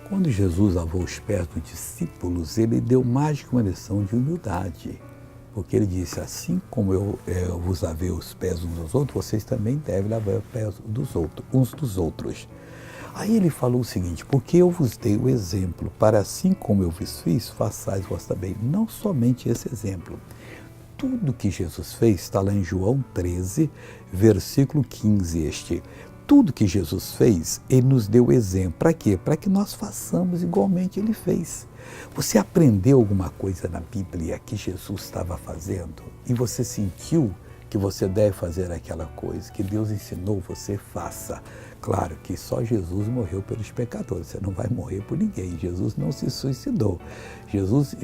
Quando Jesus lavou os pés dos discípulos, ele deu mais que uma lição de humildade. Porque ele disse, assim como eu vos lavei os pés uns dos outros, vocês também devem lavar os pés uns dos outros. Aí ele falou o seguinte, porque eu vos dei o exemplo, para assim como eu vos fiz, façais vós também. Não somente esse exemplo. Tudo que Jesus fez está lá em João 13, versículo 15, Tudo que Jesus fez, ele nos deu exemplo. Para quê? Para que nós façamos igualmente ele fez. Você aprendeu alguma coisa na Bíblia que Jesus estava fazendo e você sentiu que você deve fazer aquela coisa, que Deus ensinou, você faça. Claro que só Jesus morreu pelos pecadores, você não vai morrer por ninguém. Jesus não se suicidou. Jesus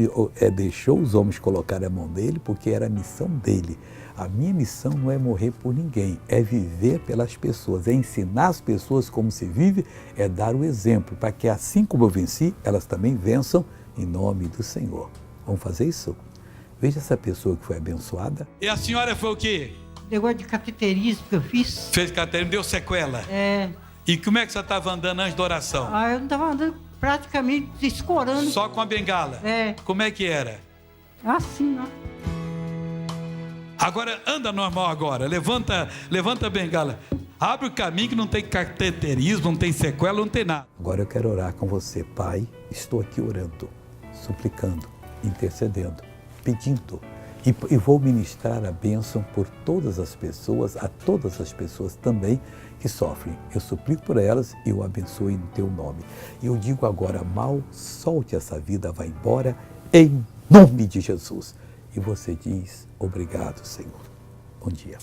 deixou os homens colocar a mão dele porque era a missão dele. A minha missão não é morrer por ninguém, é viver pelas pessoas, é ensinar as pessoas como se vive, é dar o exemplo, para que assim como eu venci, elas também vençam em nome do Senhor. Vamos fazer isso? Veja essa pessoa que foi abençoada. E a senhora foi o quê? Negócio de cateterismo que eu fiz. Fez cateterismo, deu sequela? É. E como é que você estava andando antes da oração? Eu não estava andando praticamente escorando. Só com a bengala? É. Como é que era? Assim, ó. Agora, anda normal agora. Levanta a bengala. Abre o caminho que não tem cateterismo, não tem sequela, não tem nada. Agora eu quero orar com você. Pai, estou aqui orando, suplicando, intercedendo, pedindo. E vou ministrar a bênção por todas as pessoas, a todas as pessoas também que sofrem. Eu suplico por elas e eu abençoe no teu nome. E eu digo agora, mal, solte essa vida, vá embora, em nome de Jesus. E você diz, obrigado, Senhor. Bom dia.